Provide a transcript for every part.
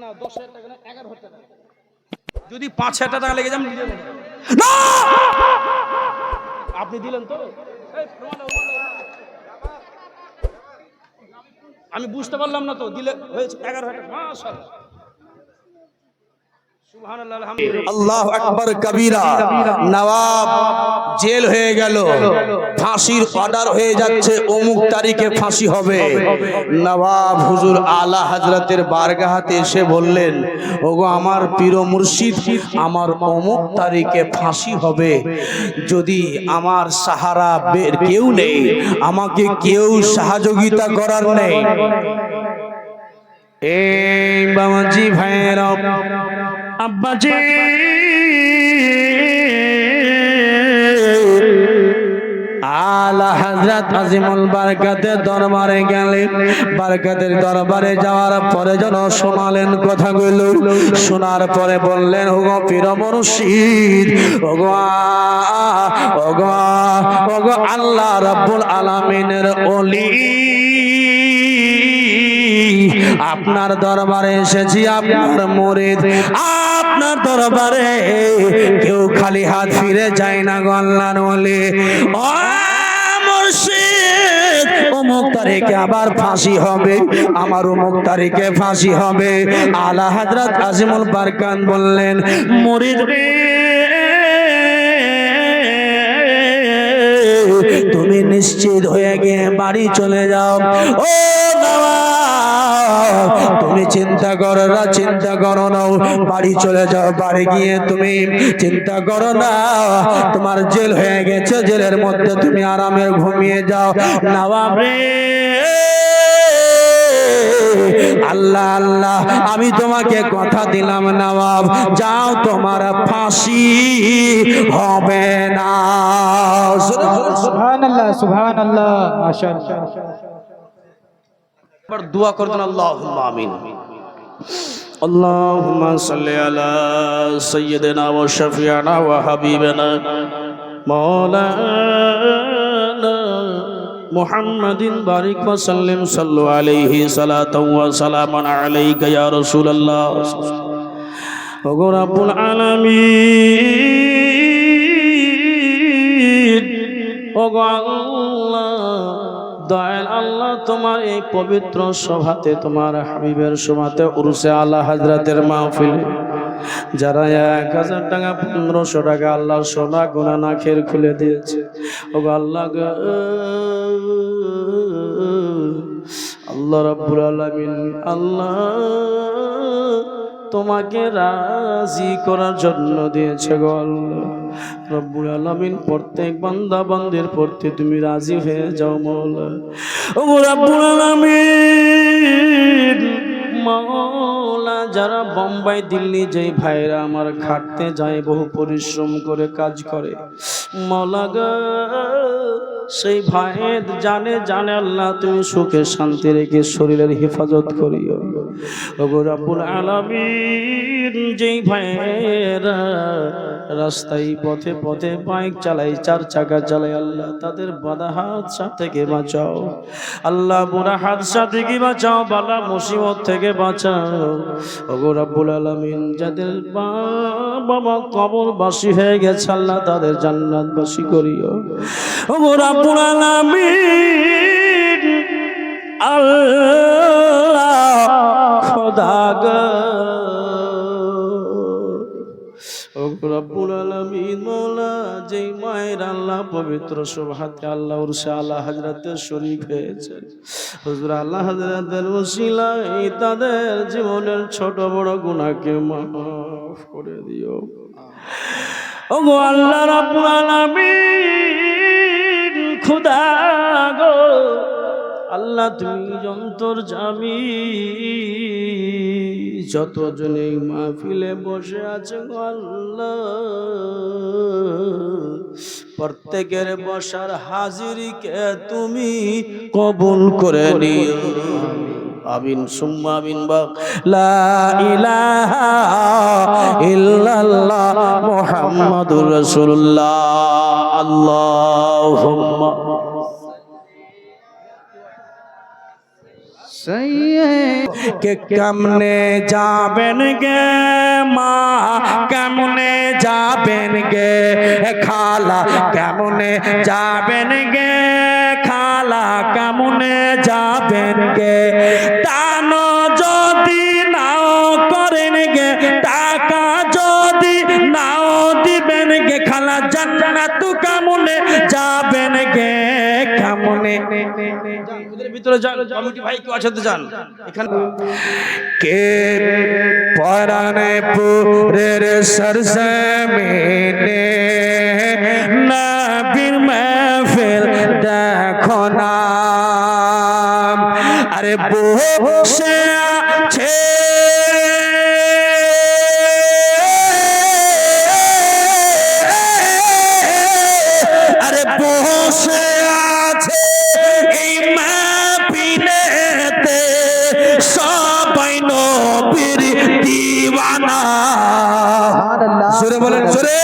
না 10,000 টাকা না 11,000 টাকা, যদি 5,000 টাকা লেগে যান না আপনি দিলেন তো? আমি বুঝতে পারলাম না তো, দিলে হয়েছে 11,000 টাকা। মাশাআল্লাহ, সুবহানাল্লাহ, আলহামদুলিল্লাহ, আল্লাহু আকবার কবীরা। নবাব জেল হয়ে গেল, ফাঁসির অর্ডার হয়ে যাচ্ছে, অমুক তারিখে ফাঁসি হবে। নবাব হুজুর আলা হযরতের বারগাহাতে এসে বললেন, ওগো আমার পীর মুর্শিদ, আমার অমুক তারিখে ফাঁসি হবে, যদি আমার সাহারা বের কেউ নেই, আমাকে কেউ সহযোগিতা করার নেই। এই বাবাজি ভাইরা, আব্বাজি আলা হযরত আজিমুল বারকাতের দরবারে গেলেন। বারকাতের দরবারে যাওয়ার পরে যেন শোনালেন কথাগুলো। শোনার পরে বললেন, ওগো পীর মুর্শিদ, ওগো ওগো ওগো আল্লাহ রাব্বুল আলামিনের ওলি, আপনার দরবারে এসেছি, আপনার মুরিদ, আপনার দরবারে কেউ খালি হাত ফিরে যায় না গো আল্লাহর ওলি। ও মুর্শিদ, অমুক তারিখে আবার ফাঁসি হবে, আমার অমুক তারিখে ফাঁসি হবে। আলা হযরত আজিমুল বারকাত বললেন, মুরিদ রে, তুমি নিশ্চিত হয়ে গিয়ে বাড়ি চলে যাও। ও বাবা, তুমি চিন্তা করো না, চিন্তা করো না, বাড়ি চলে যাও। বাড়ি গিয়ে তুমি চিন্তা করো না, তোমার জেল হয়ে গেছে, জেলের মধ্যে তুমি আরামে ঘুমিয়ে যাও। নবাব রে, আল্লাহ আল্লাহ, আমি তোমাকে কথা দিলাম নবাব, যাও, তোমার ফাঁসি হবে না। সুবহানাল্লাহ, সুবহানাল্লাহ, মাশাআল্লাহ। এবার দোয়া করবেন, আল্লাহুম্মা আমিন। আল্লাহুম্মা সাল্লি আলা সাইয়্যিদিনা ওয়া শাফিয়ানা ওয়া হাবিবানা মাওলানা মুহাম্মাদিন বারিক ওয়া সাল্লিম, সাল্লু আলাইহি সালাতাও ওয়া সালামান আলাইকা ইয়া রাসূলুল্লাহ। ওগো রাব্বুল আলামিন, ওগো আল্লাহ, দয়াল আল্লাহ, তোমার এই পবিত্র সভাতে, তোমার হাবিবের সভাতে, উরসে আলা হযরতের মাহফিলে যারা 1000 টাকা 1500 টাকা আল্লাহর সোনা গোনা নাখের খুলে দিয়েছে, ওগো আল্লাহ, আল্লাহ রাব্বুল আলামিন, আল্লাহ তোমাকে রাজি করার জন্য দিয়েছে গো আল্লাহ রব্বুল আলামিন। প্রত্যেক বান্দা বান্দির প্রতি তুমি রাজি হয়ে যাও মাওলা। ও রব্বুল আলামিন, মাওলা, যারা বোম্বাই দিল্লি যেই ভাইরা আমার খাটতে যায়, বহু পরিশ্রম করে কাজ করে, মাওলা গো, সেই ভাইয়ের জানে জানে আল্লাহ তুমি সুখে শান্তি রেখে শরীরের হেফাজত করিও। ওগো রব্বুল আলামিন, যেই ভাইয়েরা রাস্তায় পথে পথে বাইক চালাই, 4 চাকা চালাই, আল্লাহ তাদের বাধা হাদসা থেকে বাঁচাও আল্লাহ, বুড়া হাদসা থেকে বাঁচাও, বালা মুসিবত থেকে বাঁচাও। ওগো রব্বুল আলামিন, যাদের বাবা কবরবাসী হয়ে গেছে আল্লাহ তাদের জান্নাতবাসী করিও। ওগো রব্বুল আলামিন, আল্লাহ খোদা গো, ওগো রব্বুল আলামিন, মওলা, যেই মায়ের আল্লাহ পবিত্র সভাতে আল্লাহ উরসে আলা হযরতের শরীক হয়েছে, হুজুর আল্লাহ হযরতের ওসিলায় তাদের জীবনের ছোট বড় গুনাহকে মাফ করে দিও। ওগো আল্লাহ রাব্বুল আলামিন, খোদা গো, আল্লাহ তুমি অন্তর্যামী, যতজন এই মাহফিলে বসে আছে গো আল্লাহ, প্রত্যেকের বসার হাজিরিকে তুমি কবুল করে নিও। আমিন সুম্মা আমিন। লা ইলাহা ইল্লাল্লাহ মুহাম্মাদুর রাসূলুল্লাহ। আল্লাহুম্মা কে কেমনে যাবেন গে মা, কেমনে যাবেন গে খালা, কেমনে যাবেন গে খালা, কেমনে যাবেন গে দান যদি নাও করেন গে, টাকা যদি নাও দিবেন গে খালা, জান্নাত কেমনে যাবেন গে কেমনে। ওদের ভিতরে যান, কমিটি ভাই কেউ আছে তো যান এখানে। কে পরানে পুরের সরজমিনে নবীর महफिल দেখো না, আরে বসে আছে আরে বসে আছে এই মাহফিলেতে সবাই নবীর দিওয়ানা। সুরে বলেন সুরে।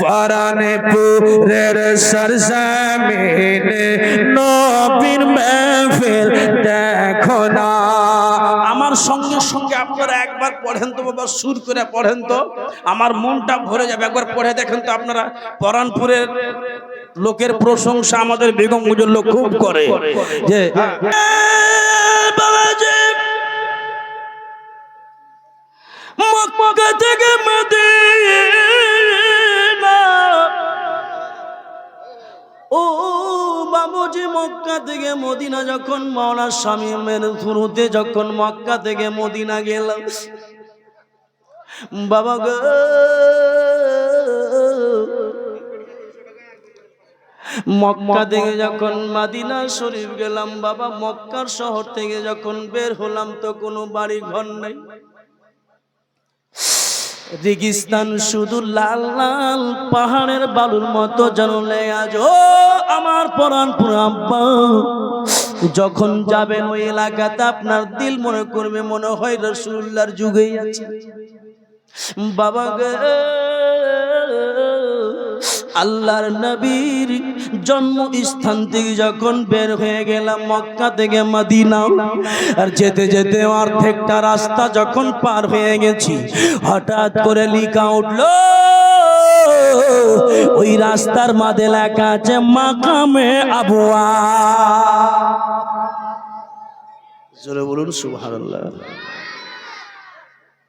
পরানে পুরের সরজমিনে নবীর महफिल দেখো না। আমার সঙ্গে সঙ্গে আপনারা একবার পড়েন তো বাবা, সুর করে পড়েন তো, আমার মনটা ভরে যাবে। একবার পড়ে দেখেন তো আপনারা। পরানপুরের লোকের প্রশংসা আমাদের বেগম মুজল্ল খুব করে যে বাবাজি মক্কা থেকে মদিনা, ও বাবুজি মক্কা থেকে মদিনা যখন মাওলানা শামীমের থ্রুতে যখন মক্কা থেকে মদিনা গেলাম বাবা গো, মক্কা থেকে যখন মদিনা শরীফ গেলাম বাবা, মক্কার শহর থেকে যখন বের হলাম তো কোনো বাড়ি ঘর নেই, রেগিস্তান, শুধু লাল লাল পাহাড়ের বালুর মতো জানলে আজ। ও আমার পরানপুর আব্বা, যখন যাবেন ওই এলাকাতে আপনার দিল মনে করবে মনে হয় রাসূলুল্লাহর যুগেই আছে বাবা গে। আল্লাহর নবীর জন্মস্থান থেকে যখন বের হয়ে গেলাম মক্কা থেকে মদিনা, আর যেতে যেতে অর্ধেকটা রাস্তা যখন পার হয়ে গেছি, হঠাৎ করে লিখা উঠলো ওই রাস্তার মাঝে লেখা আছে মাকামে আবুয়া। জোরে বলুন সুবহানাল্লাহ।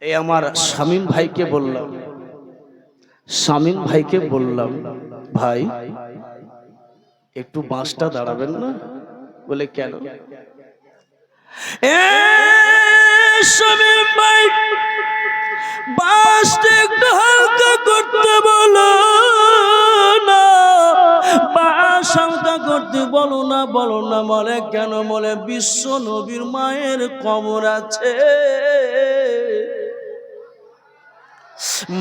এই আমার শামীম ভাইকে বললাম, শামীম ভাইকে বললাম ভাই একটু বাসটা দাঁড়াবেন না? বলে কেন? এ শামীম ভাই বাসটা একটু হালকা করতে বলো না, বাস হালকা করতে বলো না। বলো না বলে কেন? বলে বিশ্ব নবীর মায়ের কবর আছে,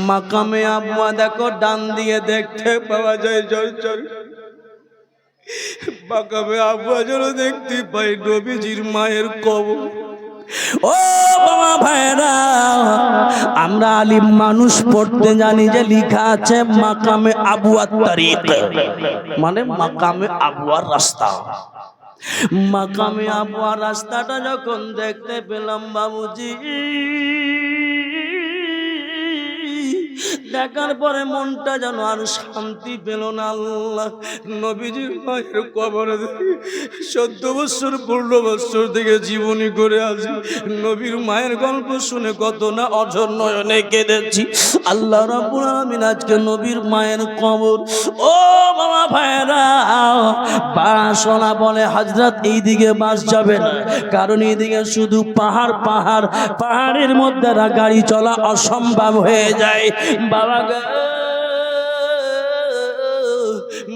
মাকামে আবুয়া দেখো ডান দিয়ে দেখতে পাওয়া যায়। জল জল মাকামে আবুয়া যেন দেখতে পাই নবীজির মায়ের কবর। ও বাবা ভাইরা, আমরা আলিম মানুষ পড়তে জানি যে লিখা আছে মাকামে আবুয়ার তারিক, মানে মাকামে আবুয়ার রাস্তা। মাকামে আবুয়ার রাস্তাটা যখন দেখতে পেলাম বাবুজি, দেখার পরে মনটা যেন আর শান্তি পেল না। আল্লাহ নবীজির মায়ের কবরে 14 বছর 15 বছর থেকে জীবনী করে আছি, নবীর মায়ের গল্প শুনে কত না অঝর নয়নে কেঁদেছি। আল্লাহ রাব্বুল আলামিন আজকে নবীর মায়ের কবর। ও বাবা ভাইরা, বাসনা বলে হযরত এইদিকে বাস যাবে না, কারণ এইদিকে শুধু পাহাড় পাহাড়, পাহাড়ের মধ্যে গাড়ি চলা অসম্ভব হয়ে যায়। বাবা গো,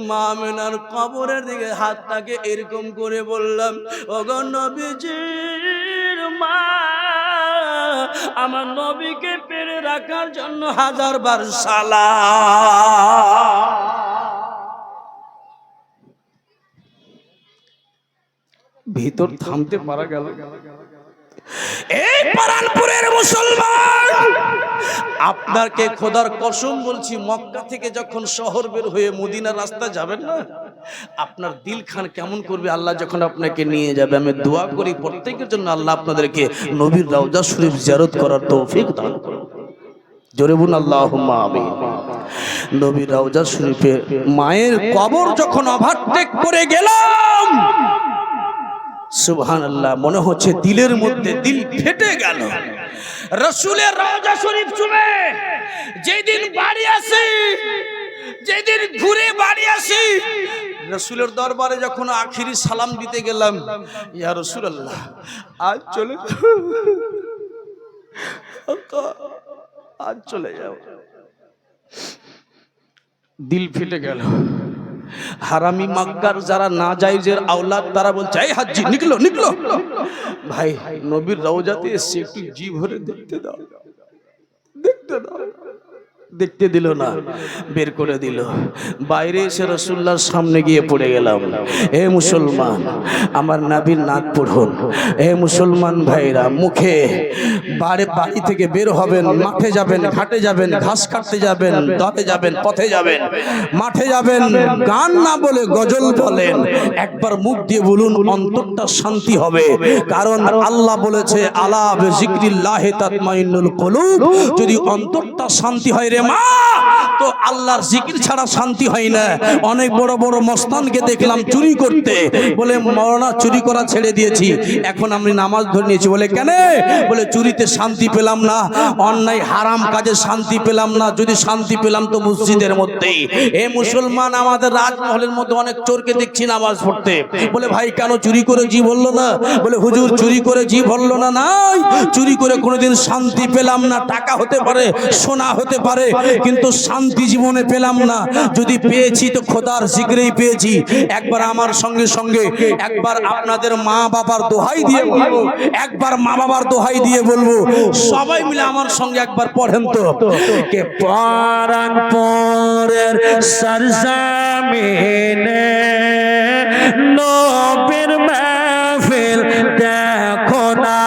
মা আমিনার কবরের দিকে হাতটাকে এরকম করে বললাম, ওগো নবীজির মা, আমার নবীকে পেরে রাখার জন্য 1000 বার সালাম। ভিতর থামতে পারা গেল। এই পরানপুরের মুসলমান, আপনাকে খোদার কসম বলছি, মক্কা থেকে যখন শহর বের হয়ে মদিনার রাস্তা যাবেন না, আপনার দিল খান কেমন করবে আল্লাহ যখন আপনাকে নিয়ে যাবে। আমি দোয়া করি প্রত্যেকের জন্য আল্লাহ আপনাদেরকে নবীর রওজা শরীফ জিয়ারত করার তৌফিক দান করুন। জোরে বলুন আল্লাহুম্মা আমিন। নবীর রওজা শরীফে মায়ের কবর যখন ওভারটেক করে গেলাম, সুবহানাল্লাহ, মনে হচ্ছে দিলের মধ্যে দিল ফেটে গেল। রাসূলের রওজা শরীফ চুমে যেদিন বাড়ি আসি, যেদিন ঘুরে বাড়ি আসি, রাসূলের দরবারে যখন আখিরি সালাম দিতে গেলাম, ইয়া রাসূলুল্লাহ আজ চলে আজ চলে যাও, দিল ফেটে গেল। হারামি মাক্কার যারা নাজায়েজের আওলাদ তারা বলছে এই হাজ্জি নিকলো নিকলো, ভাই নবীর রওজাতে এসে একটু জি ভরে দেখতে দাও, দেখতে দাও। দেখতে দিল না, বের করে দিল। বাইরে এসে রাসূলুল্লাহর সামনে গিয়ে পড়ে গেলাম। হে মুসলমান, আমার নবীর নাত পড়ুন। হে মুসলমান ভাইরা, মুখে বাড়ি থেকে বের হবেন, মাঠে যাবেন, ঘাটে যাবেন, ঘাস কাটতে যাবেন, দলে যাবেন, পথে যাবেন, মাঠে যাবেন, গান না বলে গজল বলেন। একবার মুখ দিয়ে বলুন, অন্তরটা শান্তি হবে। কারণ আল্লাহ বলেছে আলা বিযিকরিল্লাহি তাতমাইন্নুল কুলুব। যদি অন্তরটা শান্তি হয় রে মা, তো আল্লাহর জিকির ছাড়া শান্তি হয় না। অনেক বড় বড় মস্তানকে দেখলাম চুরি করতে, বলে মাওলানা চুরি করা ছেড়ে দিয়েছি, এখন আমি নামাজ ধরে নিয়েছি। বলে কেন? বলে চুরিতে শান্তি পেলাম না, অন্যায় হারাম কাজে শান্তি পেলাম না, যদি শান্তি পেলাম তো মসজিদের মধ্যেই। এ মুসলমান, আমাদের রাজমহলের মধ্যে অনেক চোরকে দেখছি নামাজ পড়তে। বলে ভাই কেন চুরি করে জি বললো না? বলে হুজুর চুরি করে জি বললো না। নাই, চুরি করে কোনোদিন শান্তি পেলাম না। টাকা হতে পারে, সোনা হতে পারে, কিন্তু শান্তি জীবনে পেলাম না। যদি পেয়েছি তো খোদার জিকিরেই পেয়েছি। একবার আমার সঙ্গে সঙ্গে একবার আপনাদের মা বাবার দোহাই দিয়ে বলবো, একবার মা বাবার দোহাই দিয়ে বলবো, সবাই মিলে আমার সঙ্গে একবার পড়েন তো। কে পরান পরের সরজমিনে নবীর মাহফিল দেখো না,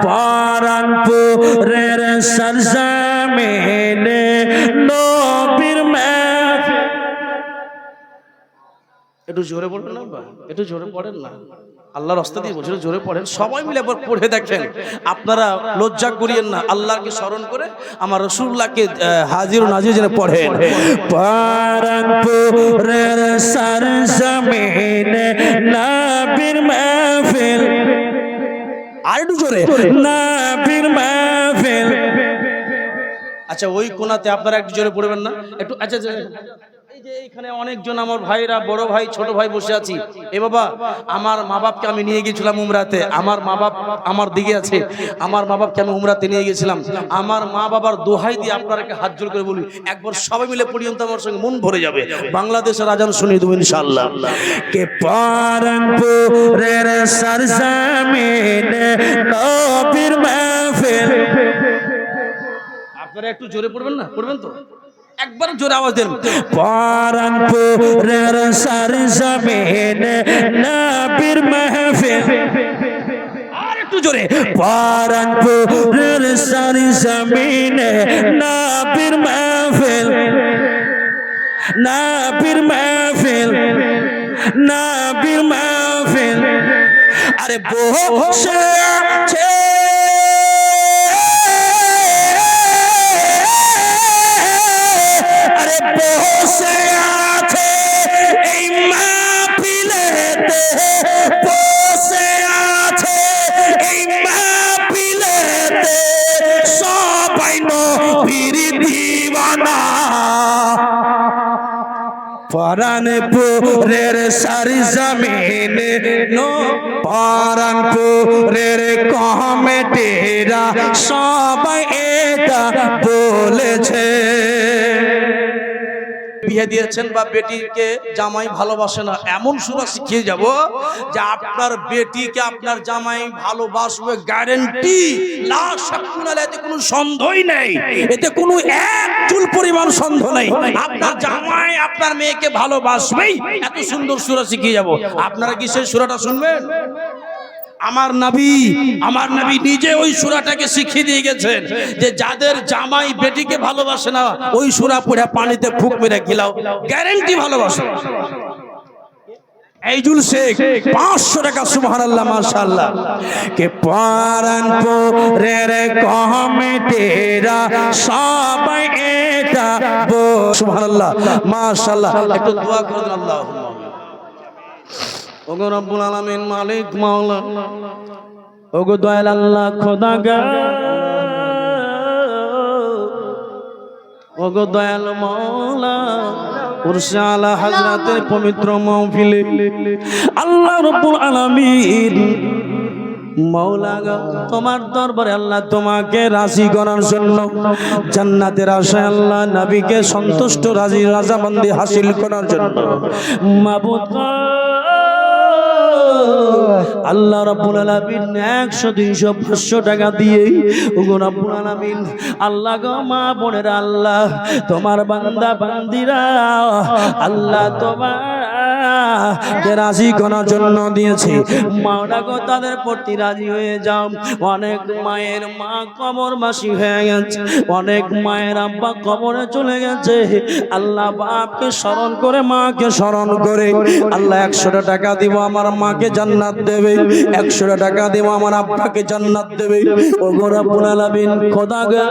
পরান পরের সরজমিনে নবীর মাহফিল। একটু জোরে পড়েন না, একটু জোরে পড়েন না, আল্লাহর রাস্তা দিয়ে বলছিল জোরে পড়েন। সবাই মিলে একবার পড়ে দেখেন, আপনারা লজ্জা করিয়েন না, আল্লাহকে স্মরণ করে আমার রাসূলুল্লাহকে হাজির ও নাজির যেন পড়েন। পরানপুরের সরজমিনে নবীর মাহফিল, আর একটু জোরে, নবীর মাহফিল। আচ্ছা ওই কোনাতে আপনারা একটু জোরে পড়বেন না একটু? আচ্ছা এই যে এইখানে অনেকজন আমার ভাইরা, বড় ভাই, ছোট ভাই বসে আছি। এ বাবা, আমার মা বাপকে আমি নিয়ে গেছিলাম উমরাতে, আমার মা বাপ আমার দিকে আছে, আমার মা বাপকে আমি উমরাতে নিয়ে গেছিলাম। আমার মা বাবার দোহাই দিয়ে আপনারাকে হাত জোড় করে বলি, একবার সবাই মিলে পড়িয়েন তো, আমার সঙ্গে মন ভরে যাবে। বাংলাদেশের আজান শুনিয়ে দেবো ইনশাআল্লাহ। কে পরানপুরের সরজমিনে নবীর মাহফিল। আপনারা একটু জোরে পড়বেন না? পড়বেন তো? একবার জোরে আওয়াজ দেন। পরানপুরের সরজমিনে নবীর মাহফিল, আর একটু জোরে। পরানপুরের সরজমিনে নবীর মাহফিল, নবীর মাহফিল, নবীর মাহফিল। আরে বসে আছে বসে আছে এই মাহফিলেতে, বসে আছে এই মাহফিলেতে, সবাই নবীর দিওয়ানা। পরানপুরের সরজমিনে পরানপুরের কমিটিরা সবাই এটা বলেছে। বিয়ে দিয়েছেন বা বেটিকে জামাই ভালোবাসে না, এমন সূরা শিখিয়ে যাব যে আপনার বেটিকে আপনার জামাই ভালোবাসবে, গ্যারান্টি, লা শাক্কুন আলাইহি, এতে কোনো সন্দেহই নেই, এতে কোনো এক চুল পরিমাণ সন্দেহ নেই। আপনার জামাই আপনার মেয়েকে ভালোবাসবেই, এত সুন্দর সূরা শিখিয়ে যাব। আপনারা কি সেই সূরাটা শুনবেন? আমার নবী নিজে ওই সূরাটাকে শিখিয়ে দিয়ে গেছেন যে যাদের জামাই বেটিকে ভালোবাসে না, ওই সূরা পড়ে পানিতে ফুক মেরে গিলাও, গ্যারান্টি ভালোবাসে। এইজুল শেখ 500 টাকা সুবহানাল্লাহ মাশাআল্লাহ কে পরানপুরের কমিটিরা সবাই এটা সুবহানাল্লাহ মাশাআল্লাহ একটু দোয়া করুন আল্লাহুম্মা ওগো রব্বুল আলামিন মালিক মাওলা ওগো দয়াল আল্লাহ খোদাগার ওগো দয়াল মাওলা উরসে আলা হযরতের পবিত্র মাহফিলে আল্লাহ রাব্বুল আলামিন মাওলা গো তোমার দরবারে আল্লাহ তোমাকে রাজি করার জন্য জান্নাতের আশায় আল্লাহ নবীকে সন্তুষ্ট রাজি রাজামন্দি হাসিল করার জন্য মাবুদ আল্লাহ রাব্বুল আলামিন 100 200 500 টাকা দিয়ে ওগো রাব্বুল আলামিন আল্লাহ গো মা বোনেরা আল্লাহ তোমার বান্দা বান্দিরা আল্লাহ তোমার রাজি করার জন্য দিয়েছে মাওলা গো তাদের প্রতি রাজি হয়ে যাও অনেক মায়ের মা কবরবাসী হয়ে গেছে অনেক মায়ের আব্বা কবরে চলে গেছে আল্লাহ বাপকে স্মরণ করে মাকে স্মরণ করে আল্লাহ 100 টাকা দিব আমার মাকে জান্নাত দেবে 100 টাকা দিব আমার আব্বাকে জান্নাত দেবে ওগো রব্বুল আলামিন খোদা গো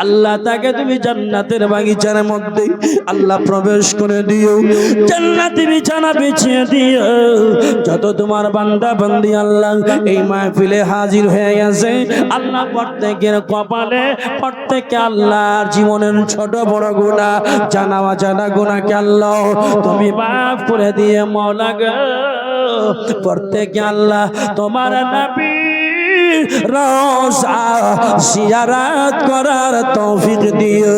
আল্লাহ তাকে তুমি জান্নাতের বাগিচার মধ্যে আল্লাহ প্রবেশ করে দিও জান্নাতি বিছানা বিছিয়ে দিও যত তোমার বান্দা বান্দি আল্লাহ এই মাহফিলে হাজির হয়ে গেছে আল্লাহ প্রত্যেকের কপালে প্রত্যেককে আল্লাহর জীবনের ছোট বড় গুনাহ জানা অজানা গুনাহকে আল্লাহ তুমি মাফ করে দিয়ে মাওলা গো প্রত্যেককে আল্লাহ তোমার নবী রওজা জিয়ারত করার তৌফিক দিও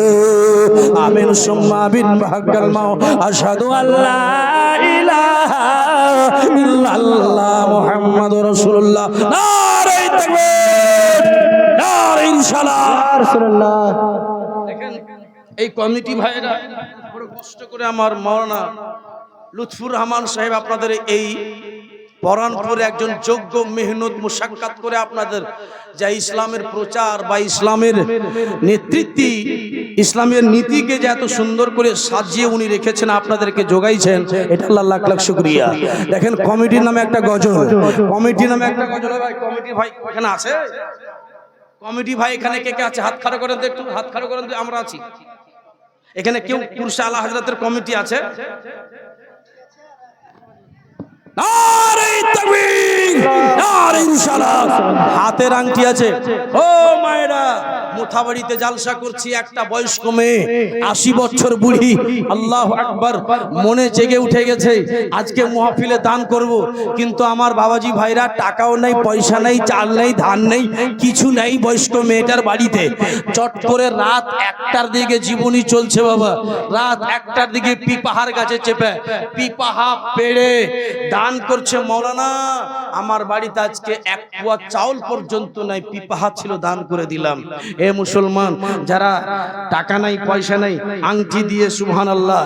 আমিন সুম্মা আমিন ভাগ্যাল মাও আশহাদু আল্লা ইলাহা ইল্লাল্লাহ মুহাম্মাদুর রাসূলুল্লাহ নারে তাকবীর নারে ইনশাআল্লাহ রাসূলুল্লাহ। দেখেন এই কমিটি ভাইরা বড় কষ্ট করে আমার মাওলানা লুৎফুর রহমান সাহেব আপনাদের এই পরানপুরে একজন যোগ্য মেহনত মুশাক্কাত করে আপনাদের যা ইসলামের প্রচার বা ইসলামের নেতৃত্বে ইসলামের নীতিকে যে এত সুন্দর করে সাজিয়ে উনি রেখেছেন আপনাদেরকে যোগাইছেন এটা আল্লাহ লাখ লাখ শুকরিয়া। দেখেন কমিটির নামে একটা গজল কমিটির নামে একটা গজল ভাই কমিটি ভাই এখানে আছে কমিটি ভাই এখানে কে কে আছে হাত খাড়া করেন তো একটু হাত খাড়া করেন তো আমরা আছি এখানে কেউ কুরসে আলা হযরতের কমিটি আছে নারে তাকবীর নারে ইনশাআল্লাহ হাতের আংটি আছে ও মায়েরা মুথাবাড়িতে জালসা করছি একটা বয়স্ক মেয়ে 80 বছর বুড়ি আল্লাহু আকবার মনে জেগে উঠে গেছে আজকে মাহফিলে দান করব কিন্তু আমার বাবাজি ভাইরা টাকাও নাই পয়সা নাই চাল নাই ধান নেই কিছু নাই বয়স্ক মেয়েটার বাড়িতে চট করে রাত 1টার দিকে জীবনী চলছে বাবা রাত 1টার দিকে পিপাহার গাছে চেপে পিপাহা পেড়ে দান করছে মাওলানা আমার বাড়িতে আজকে এক পোয়া চাউল পর্যন্ত নাই পিপাহা ছিল দান করে দিলাম এ মুসলমান যারা টাকা নাই পয়সা নাই আংটি দিয়ে সুবহানাল্লাহ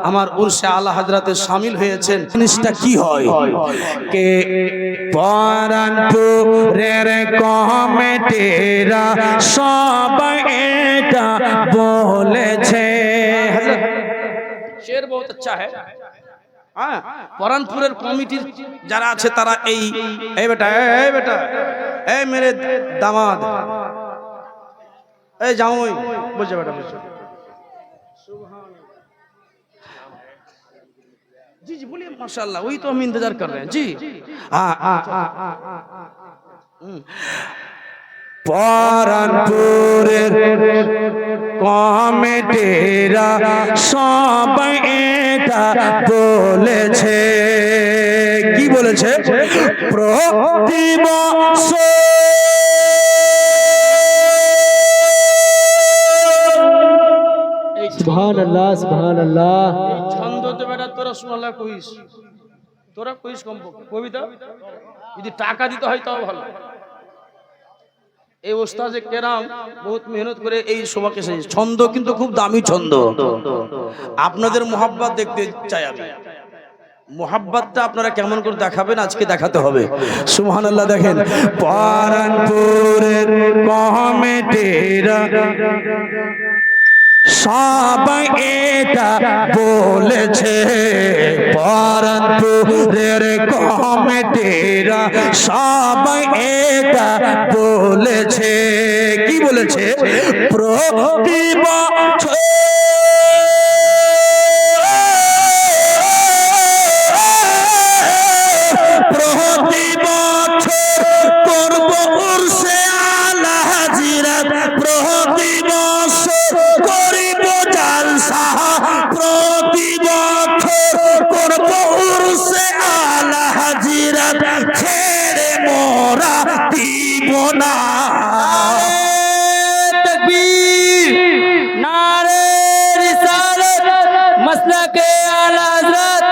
আমার উরসে আলা হযরতে শামিল হয়েছেন জিনিসটা কি হয় কে পরানপুরের কমিটিরা সবাই এটা বলেছে শের বহুত আচ্ছা है हाँ পরানপুরের কমিটির যারা আছে তারা এই বেটা এই मेरे दामाद এই জামাই বুঝে বেটা বুঝে जी जी बोलिए माशाल्लाह वही तो हम इंतजार कर रहे हैं जी हाँ পরানপুরের কমিটিরা সবাই এটা বলেছে কি বলেছে প্রতি বছর সুবহানাল্লাহ সুবহানাল্লাহ। ছন্দ তো বেটা তোরা শোনালা কইস তোরা কইস কবিতা যদি টাকা দিতে হয় তাও ভালো এই ওস্তাদে কেরাম বহুত মেহনত করে এই সবাকে ছন্দ কিন্তু খুব দামি ছন্দ আপনাদের মোহাব্বত দেখতে চাই আমি মোহাব্বতটা আপনারা কেমন করে দেখাবেন আজকে দেখাতে হবে সুবহানাল্লাহ। দেখেন পরানপুরের কমিটিরা সবাই এটা বলেছে, পরানপুরের কমিটিরা সবাই এটা বলেছে। কি বলেছে? প্রতি বছর করব উরসে আলা হাজিরাত, প্রতি বছর করিব জালসা, প্রতি বছর করব উরসে আলা হাজিরাত, ছেড়ে মোরা দিব না। तकबीर, नारे रिसालत, मसलके आला हज़रत,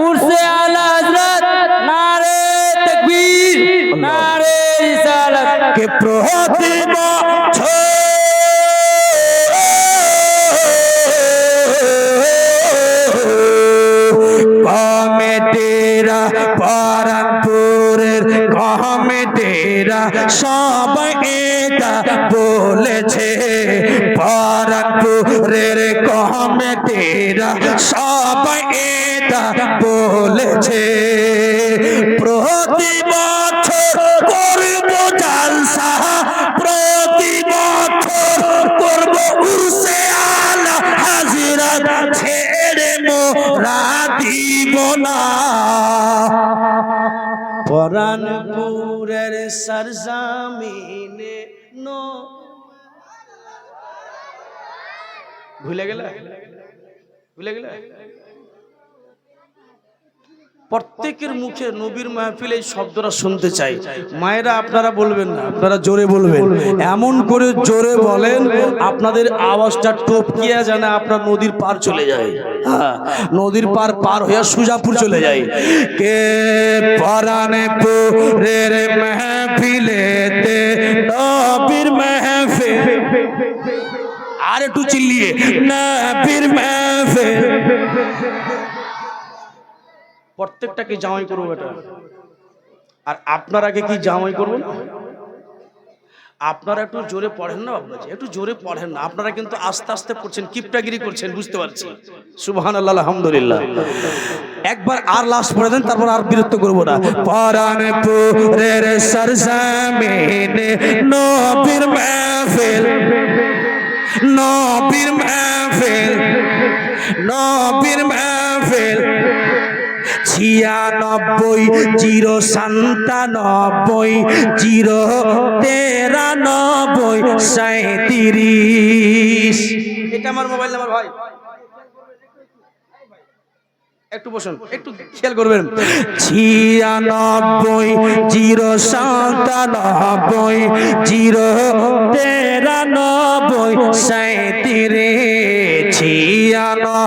उर्से आला हज़रत, नारे तकबीर, नारे रिसालत। के प्रति बছর কমিটিরা, পরানপুরের কমিটিরা সবাই এটা বলেছে, পরানপুরের কমিটিরা সবাই এটা বলেছে, প্রতি বছর করব জালসা, প্রতি বছর করব উরসে আলা হাজিরাত, ছেড়ে মোরা দিব না। পরানপুরের সরজমিনে নো ভুলে গেলে, ভুলে গেলে। প্রত্যেকের মুখে নবীর মাহফিলে এই শব্দটা শুনতে চাই। মায়েরা আপনারা বলবেন না, আপনারা জোরে বলবেন, এমন করে জোরে বলেন আপনাদের আওয়াজটা টপকিয়া জানা আপনার নদীর পার চলে যায়। হ্যাঁ, নদীর পার পার হয়ে সুজাপুর চলে যায়। কে পরানপুরের মাহফিলেতে নবীর মাহফিল, আর একটু চিল্লিয়ে নবীর মাহফিল। প্রত্যেকটাকে জামাই করবো এটা, আর আপনারাকে কি জামাই করবো না? আপনারা একটু জোরে পড়েন না বাবাজি, একটু জোরে পড়েন না। আপনারা কিন্তু আস্তে আস্তে পড়ছেন, কিপটাগিরি করছেন, বুঝতে পারছি। সুবহানাল্লাহ, আলহামদুলিল্লাহ। একবার আর লাস্ট পড়ে দেন, তারপর আর বিরক্ত করবো না। পরানপুরের সরজমিনে নবীর মাহফিল, নবীর মাহফিল, নবীর মাহফিল। 96 097 093 37। এটা আমার মোবাইল নাম্বার ভাই, একটু বসুন, একটু খেয়াল করবেন। 96 097 093 37। 96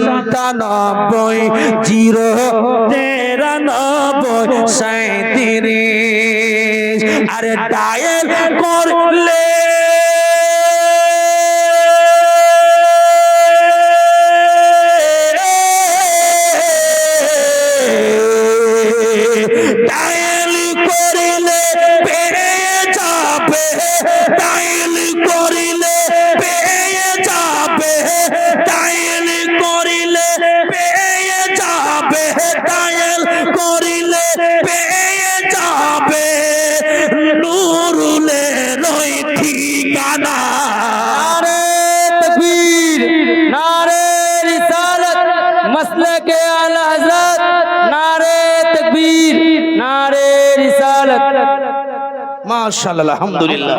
097 093 37। আরে ডায়াল করলে ডায়াল করিলে পেয়ে যাবে, ডায়াল করিলে পেয়ে যাবে, ডায়াল করিলে পেয়ে যাবে, ডায়াল করিলে পেয়ে যাবে নুরুলের ওই ঠিকানা। नारे तकबीर, नारे रिसालत, मसलके आला हज़रत, नारे तकबीर, नारे रिसालत। মাশাআল্লাহ, আলহামদুলিল্লাহ।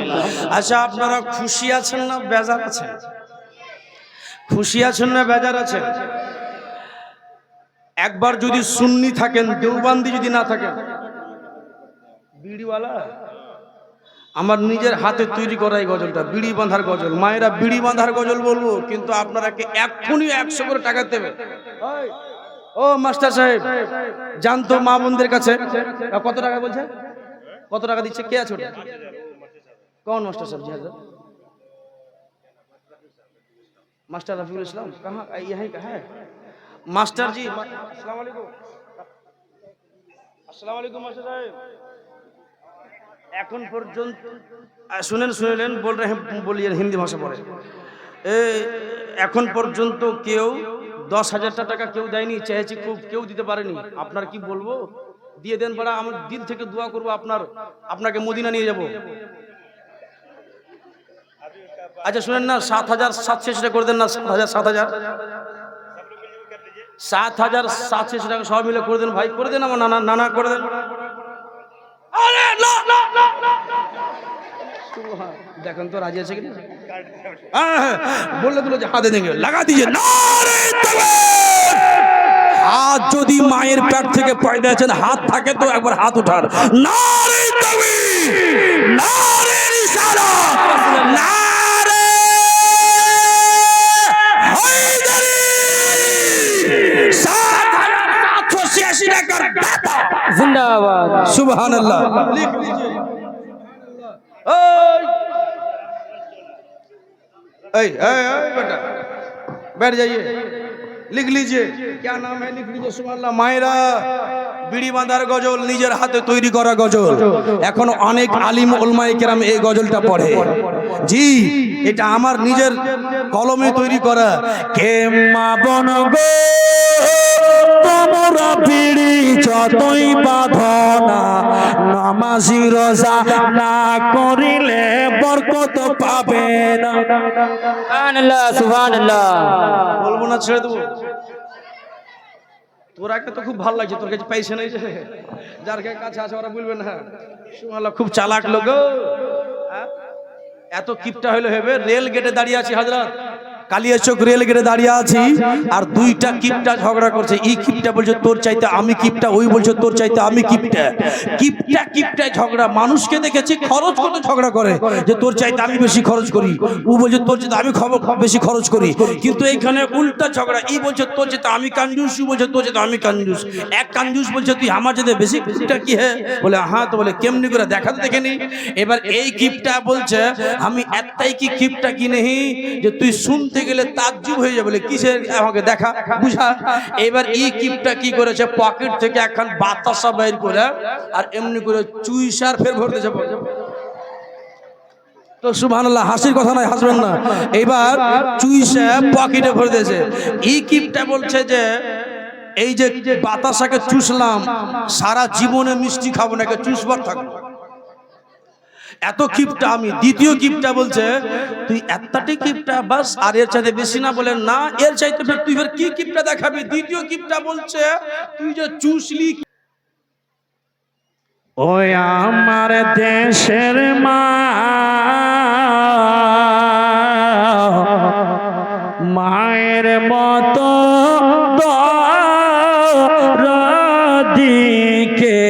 আচ্ছা, আপনারা খুশি আছেন না বেজার আছেন? খুশি আছেন না বেজার আছেন? একবার যদি সুন্নি থাকেন, দেওবান্দি যদি না থাকেন, বিড়িওয়ালা, আমার নিজের হাতে তৈরি করা এই গজলটা, বিড়ি বাঁধার গজল। মায়েরা বিড়ি বাঁধার গজল বলবো, কিন্তু আপনারাকে এক্ষুনি 100 করে টাকা দেবে। ও মাস্টার সাহেব, জানতো মা বোনদের কাছে কত টাকা বলছে, কত টাকা দিচ্ছে, কে আছে ওটা? কোন মাস্টার সাহেব? জি হাজার मास्टर रफीकुल इस्लाम कहाँ, यहीं का है मास्टर जी? अस्सलाम वालेकुम, अस्सलाम वालेकुम मास्टर साहब। এখন পর্যন্ত শুনেন, শুনলেন, বল रहे हैं, बोलिए हिंदी भाषा बोले। এখন পর্যন্ত কেউ 10,000 টাকা কেউ দেয়নি, চেয়েছি খুব, কেউ দিতে পারেনি। আপনার কি বলবো, দিয়ে দেন পারা, আমার দিল থেকে দোয়া করবো, আপনাকে মদিনা নিয়ে যাব। আচ্ছা শুনেন না, 7,700 টাকা করে দেন না, 7,700 টাকা সবাই মিলে করে দেন ভাই, করে দেন, আমার নানা করে দেন। আরে না না না না, দেখেন তো রাজি আছে কিনা। বললে দিল যে হাতে দেंगे, লাগা দিজিए নারে তাকবীর। হাত যদি মায়ের পেট থেকে পয়দা আছেন, হাত থাকে তো একবার হাত উঠান, নারে তাকবীর, নারে রিসালাত, নারে হায়দারি। 7,786 টাকার দাতা जिंदाबाद। सुभान-अल्लाह। लिख लीजिए। बेटा बैठ जाइए, लिख लीजिए क्या नाम है, लिख लीजिए। सुभान-अल्लाह। मायरा বিড়ি বাঁধার গজল, নিজের হাতে তৈরি করা গজল। এখন অনেক আলিম ওলামায়ে কেরাম এই গজলটা পড়ে। জি, এটা আমার নিজের কলমে তৈরি করা। কে মা বন গো তোমরা বিড়ি যতই বাঁধনা, নামাজি রোজা না করিলে বরকত পাবে না। सुभान अल्लाह, सुभान अल्लाह। বলবো না, ছেড়ে দেবো। তোরাকে তো খুব ভালো লাগছে, তোর কাছে পয়সা নেই যে, যার কাছে আছে ওরা বলবে না সুবহানাল্লাহ খুব চালাক লোক। এত কিপটা হইলো হবে। রেল গেটে দাঁড়িয়ে আছি হযরত, কালিয়াচক রেল গেটে দাঁড়িয়ে আছি, আর দুইটা কিপটা ঝগড়া করছে। এই কিপটা বলছে তোর চাইতে আমি কিপটা, ওই বলছে তোর চাইতে আমি কিপটা। কিপটা ঝগড়া। মানুষকে দেখেছি খরচ করতে ঝগড়া করে, যে তোর চাইতে আমি বেশি খরচ করি, ও বলছে তোর চাইতে আমি বেশি খরচ করি। কিন্তু এখানে উল্টা ঝগড়া। ই বলছে তোর চাইতে আমি কাঞ্জুস, ও বলছে তোর চাইতে আমি কাঞ্জুস। এক কাঞ্জুস বলছে তুই আমার চাইতে বেশি, কিপটা কি হে? বলে হ্যাঁ। তো বলে কেমনি করে দেখাতে দেখেনি। এবার এই কিপটা বলছে আমি এতটাই কি কিপটা কি নেই যে তুই শুনতে গেলে তাজ্জুব হয়ে যাবে, বলে কিসের, আমাকে দেখা বুঝা। এবার এই কিপটা কি করেছে, পকেট থেকে একখান বাতাসা বের করে আর এমনি করে চুইসার ফের ভরতে যাবে। তো সুবহানাল্লাহ, হাসির কথা নয়, হাসবেন না। এবার চুইসা পকেটে ভরে দিয়েছে। এই কিপটা বলছে যে এই যে বাতাসাকে চুষলাম, সারা জীবনে মিষ্টি খাবো না, চুষবার থাকবো। এত কিপটা আমি। দ্বিতীয় কিপটা বলছে তুই এতটাই কিপটা বাস, আর এর চাইতে বেশি না। বলে না, এর চাইতে তুই ফের কি কিপটা দেখাবি। দ্বিতীয় কিপটা বলছে তুই যে চুষলি। ওই আমার দেশের মা, মায়ের মতো দিকে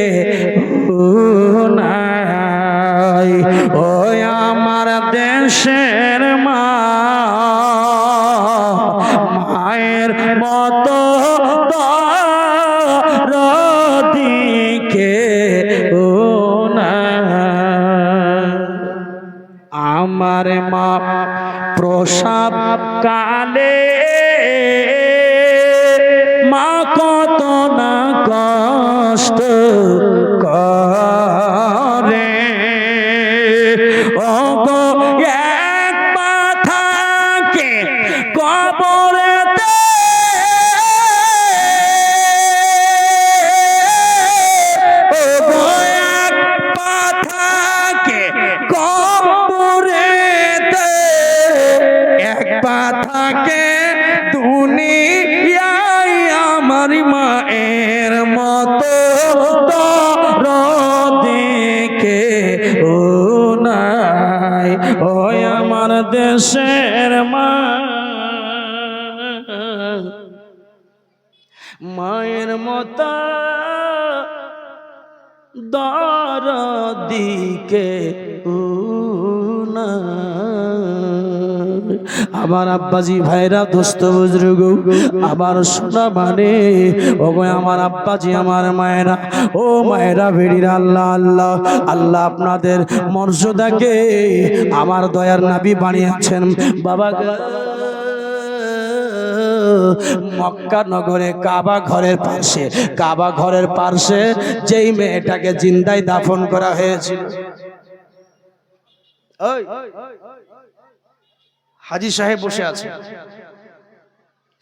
ওই আমার দেশের মা, মায়ের মতো দিকে আমার মা প্রসব কালে মা কত না কষ্ট করে। এক মাথাকে কবরেতে এক মাথাকে কবরেতে, এক মাথাকে দুনিয়ায় আমার মায়ের মতো দিকে ও নাই। ওই আমার দেশের মা, মায়ের মতো দিকে ও আমার আব্বাজি ভাইরা, দোস্ত বুজুর্গ, আমার সোনা মানে ও আমার আব্বাজি, আমার মায়েরা, ও মায়েরা বেড়িরা, আল্লাহ আল্লাহ আল্লাহ আপনাদের মর্যাদাকে আমার দয়ার নবী বানিয়েছেন। বাবা মক্কা নগরে কাবা ঘরের পাশে যেই মেয়েটাকে জিন্দায় দাফন করা হয়েছিল, হাজী সাহেব বসে আছে,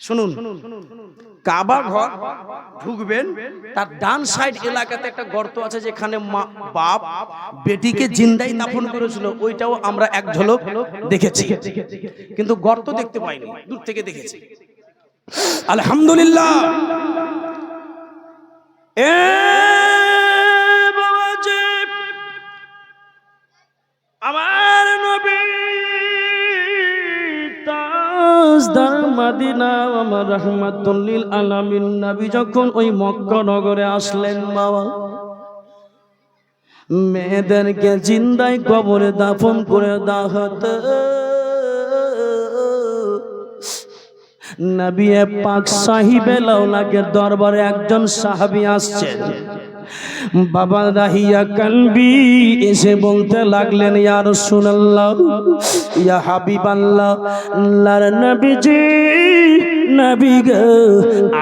শুনুন, কাবা ঘর ঢুকবেন, তার ডান সাইড এলাকাতে একটা গর্ত আছে যেখানে বাপ বেটিকে জিন্দাই দাফন করেছিল, ওইটাও আমরা এক ঝলক দেখেছি, কিন্তু গর্ত দেখতে পাইনি, দূর থেকে দেখেছি। আলহামদুলিল্লাহ। এ বাবাজি, আমার নবী তাজদার মদিনা, আমার রাহমাতুল লিল আলামিন নবী যখন ওই মক্কা নগরে আসলেন, বাবা মেয়েদেরকে জিন্দাই কবরে দাফন করে দেওয়া হতো। নবী পাক সাহিবে লাউলাকে দরবারে একজন সাহাবী আসছেন, বাবা রাহিয়া কালবি, এসে বলতে লাগলেন, ইয়া রাসূলুল্লাহ, ইয়া হাবিবাল্লাহ, আল্লাহর নবীজি, নবী গো,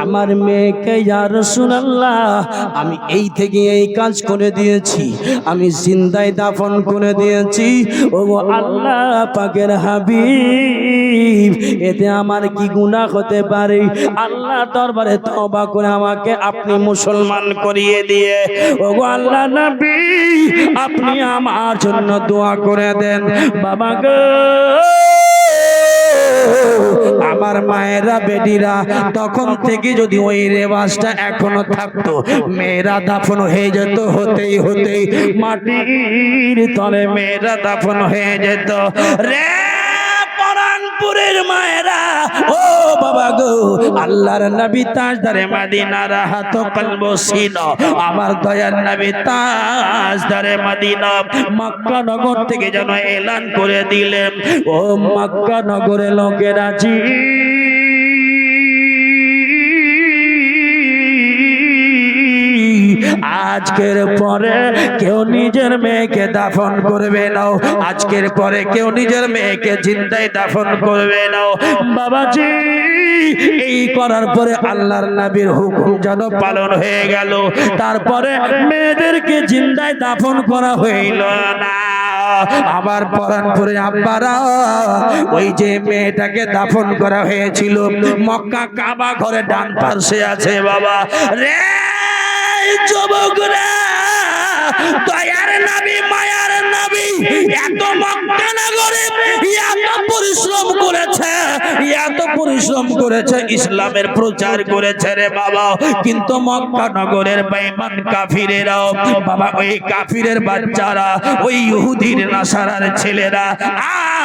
আমার মেয়েকে ইয়া রাসূলুল্লাহ আমি এই থেকে এই কাজ করে দিয়েছি, আমি জিন্দায় দাফন করে দিয়েছি। ও আল্লাহ পাকের হাবিব, এতে আমার কি গুনাহ হতে পারে? আল্লাহ দরবারে তওবা করে আমাকে আপনি মুসলমান করিয়ে দিয়ে, ও আল্লাহ নবী আপনি আমার জন্য দোয়া করে দেন। বাবা গো, আমার মায়েরা বেটিরা তখন থেকে যদি ওই রেওয়াজটা এখনো থাকতো, মেয়েরা দাফন হয়ে যেত, হতেই মাটির তলে মেয়েরা দাফন হয়ে যেত। রে পরানপুরের মায়েরা, ও বাবা গো, আল্লাহর নবী তাজদারে মদিনা রাহাত কলব সিন, আমার দয়ার নবী তাজদারে মদিনা মক্কা নগর থেকে যেন এলান করে দিলেন, ও মক্কা নগরের লোকেরা জি, আজকের পরে কেউ নিজের মেয়েকে দাফন করবে না, আজকের পরে কেউ নিজের মেয়েকে জিন্দায় দাফন করবে না। বাবাজি, এই করার পরে আল্লাহর নবীর হুকুম যেন পালন হয়ে গেল। তারপরে মেয়েদেরকে জিন্দায় দাফন করা হইল না। আবার পরানপুরে আব্বারা, ওই যে মেয়েটাকে দাফন করা হয়েছিল মক্কা কাবা ঘরে ডান পাশে আছে, বাবা রে যুবকরা, দয়ার নবী মায়ার নবী এত মক্কা নগরে এত পরিশ্রম করেছে, ইসলামের প্রচার করেছে রে বাবা, কিন্তু মক্কা নগরের বেঈমান কাফিরেরাও, বাবা ওই কাফিরের বাচ্চারা, ওই ইহুদির নাসারার ছেলেরা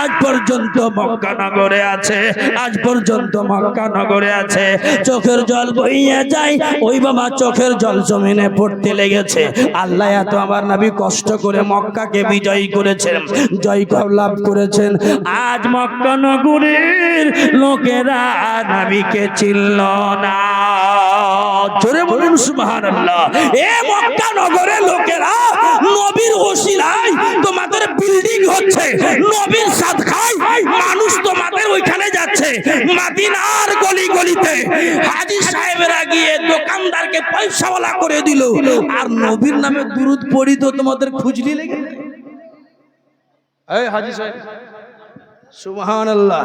আজ পর্যন্ত মক্কা নগরে আছে, আজ পর্যন্ত মক্কা নগরে আছে। চোখের জল বইয়া যায়, ওই বাবা চোখের জল জমিনে পড়তে লেগেছে। আল্লাহ এত আমার নবী কষ্ট করে মক্কাকে বিজয়ী করেছেন, জয় লাভ করেছেন, আজ মক্কা নগরের লোকেরা নবীকে চিনল না। জোরে বলুন সুবহানাল্লাহ। এ মক্কা নগরের লোকেরা নবীর ওসিলায় তোমাদের বিল্ডিং হচ্ছে, নবীর সাদকায় মানুষ তোমাদের ওইখানে যাচ্ছে, মদিনার গলি গলিতে হাজী সাহেবরা গিয়ে দোকানদারকে পয়সাওয়ালা করে দিল, আর নবীর নামে দুরূদ পড়ি তো তোমাদের খুঁজলি লেগে। এই হাজী সাহেব, সুবহানাল্লাহ।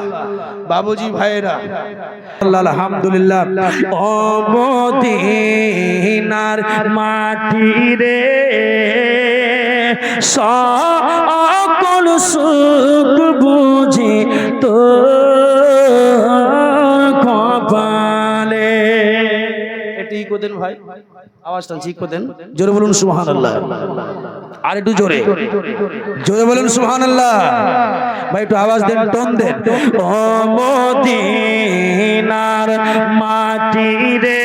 বাবুজি ভাইরা, আলহামদুলিল্লাহ। ও মদিনার মাটি রে, সকল সুখ বুঝি তো কপালে। এটি কোদেন ভাই, আওয়াজটা ঠিক কোদেন, জোরে বলুন সুবহানাল্লাহ। আর একটু জোরে জোরে বলুন সুবহানাল্লাহ। ভাই একটু আওয়াজ দেন, টোন দেন। ও মদিনার মাটি রে,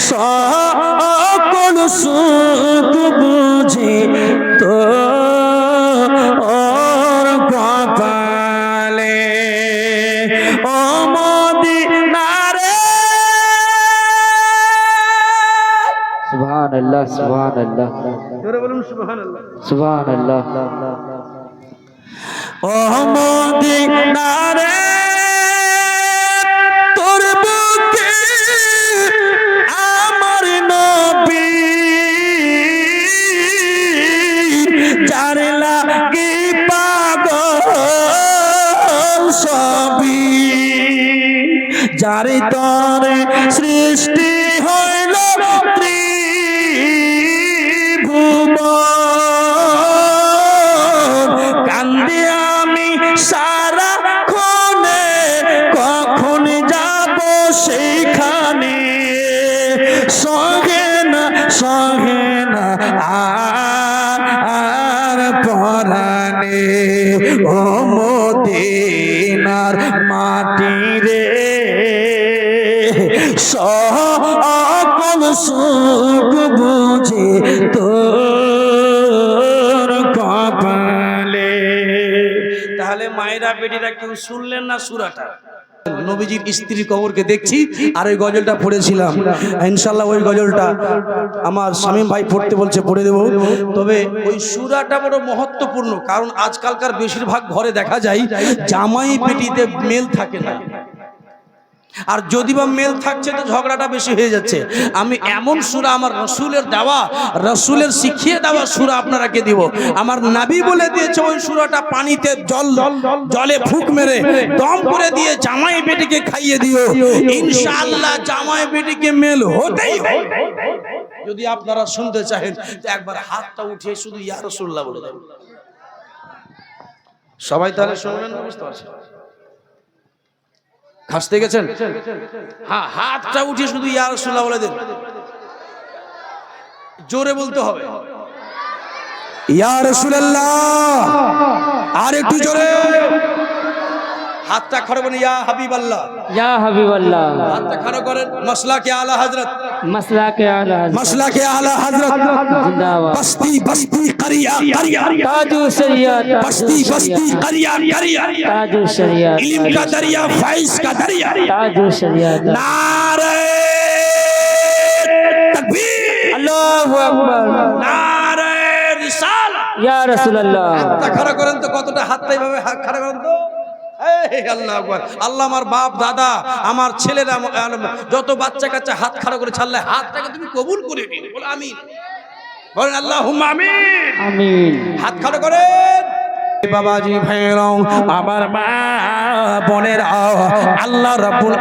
সকল সুখ বুঝি তো কপালে। ও মদিনার, সুবহানাল্লাহ, সুবহানাল্লাহ, জোরে বলুন সুবহানাল্লাহ, সুবহানাল্লাহ। ও মদিনার, তোর বুকে আমার নবী, যার লাগি পাগল তারি তরে সৃষ্টি হইল ত্রিভুবন কান্দি আমি সারা ক্ষণে কখন যাব সেখানে সহে না আর পরাণে ও মদিনার মাটি রে সকল সুখ বুঝে তোর কপালে। তাহলে মায়েরা বেটিরা কেউ শুনলেন না সূরাটা? নবীজির স্ত্রী কবরকে দেখছি আর ওই গজলটা পড়েছিলাম, ইনশাআল্লাহ ওই গজলটা আমার শামীম ভাই পড়তে বলছে, পড়ে দেব। তবে ওই সূরাটা বড় মহত্বপূর্ণ, কারণ আজকালকার বেশিরভাগ ঘরে দেখা যায় জামাই বেটিতে মেল থাকে না, আর যদি বা মেল থাকছে তো ঝগড়াটা বেশি হয়ে যাচ্ছে। আমি এমন সূরা আমার রাসূলের দেওয়া, রাসূলের শিখিয়ে দেওয়া সূরা আপনারাকে দিব। আমার নবী বলে দিয়েছে ওই সূরাটা পানিতে জলে ফুঁক মেরে দম করে দিয়ে জামাই বেটিকে খাইয়ে দিও, ইনশাআল্লাহ জামাই বেটিকে মেল হতেই হবে। যদি আপনারা শুনতে চাহেন তো একবার হাতটা উঠিয়ে শুধু ইয়া রাসূলুল্লাহ বলে দেন। সবাই তাহলে শুনবেন না? বুঝতে পারছেন? খাসতে গেছেন? হ্যাঁ, হাতটা উঠিয়ে শুধু ইয়া রাসূলুল্লাহ বলে দেন, জোরে বলতে হবে ইয়া রাসূলুল্লাহ, আর একটু জোরে হাতটা খাড়া করেন, ইয়া হাবিবাল্লাহ, ইয়া হাবিবাল্লাহ, হাতটা খাড়া করেন। মাসলাকে আলা হযরত, মাসলাকে আলা হযরত, মাসলাকে আলা হযরত জিন্দাবাদ। বস্তি বস্তি করিয়া করিয়া তাজু শরিয়ত, বস্তি বস্তি করিয়া করিয়া তাজু শরিয়ত, इल्म का दरिया फैज का दरिया ताजु शरियत। नारे तकबीर, আল্লাহু আকবার, नारे रिसाला। ইয়া রাসূলুল্লাহ। হাতটা খাড়া করেন তো, কতটা হাতটা এইভাবে খাড়া করেন তো। এই আল্লাহু আকবার। আল্লাহ আমার বাপ দাদা আমার ছেলেরা যত বাচ্চা কাচ্চা হাত খাড়া করে ছাড়লে হাতটাকে তুমি কবুল করে নিন, বল আমিন, বলেন আল্লাহুম্মা আমিন। আমিন। হাত খাড়া করেন। বাবাজি ভাইরাও, আমার মা বোনেরা, আল্লাহ রাব্বুল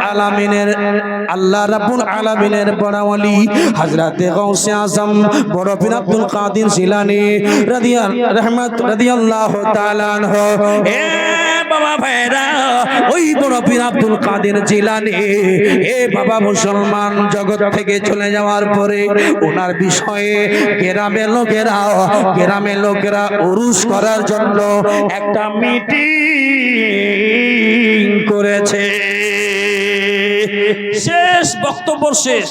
আলামিনের বড় ওলি হযরতে গাউসে আযম বড় পীর আব্দুল কাদের জিলানী রাদিয়াল্লাহু তাআলা আনহু। এ বাবা ভাইরা, ওই বড় পীর আব্দুল কাদের জিলানী এ বাবা মুসলমান জগৎ থেকে চলে যাওয়ার পরে ওনার বিষয়ে গ্রামের লোকেরা উরুস করার জন্য একটা মিটিং করেছে। শেষ বক্তব্য শেষ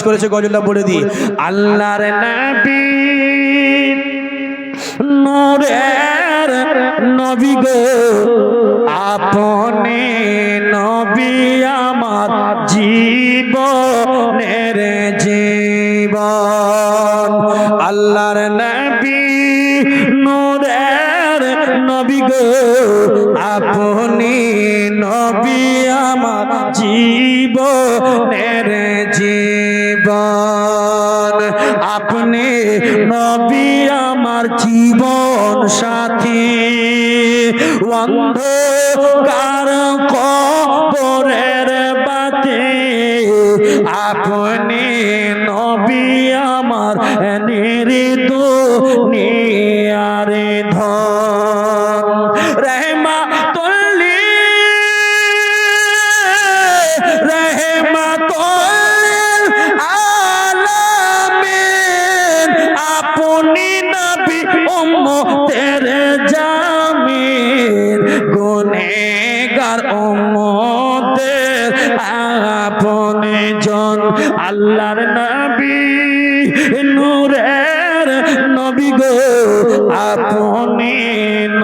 করেছে, গজলটা পড়ে দিই। আল্লাহর নবী নূরের নবী গো, আপনি নবী আমার জীবনের জীবন। আল্লাহর নবী নূরের নবী গো, আপনি নবী আমার জীবনের জীবন। আপনি নবী আমার জীবন সাথী, অন্ধকার কবরের বাতি, আপনি নবী আমার দুনিয়ার ধন। রহমাতুল আলামিন, আপনি নবী উম্মতের জামিন, গুনেহগার উম্মতের আপনি জন। আল্লাহর নবী নূরের নবী গো, আপনি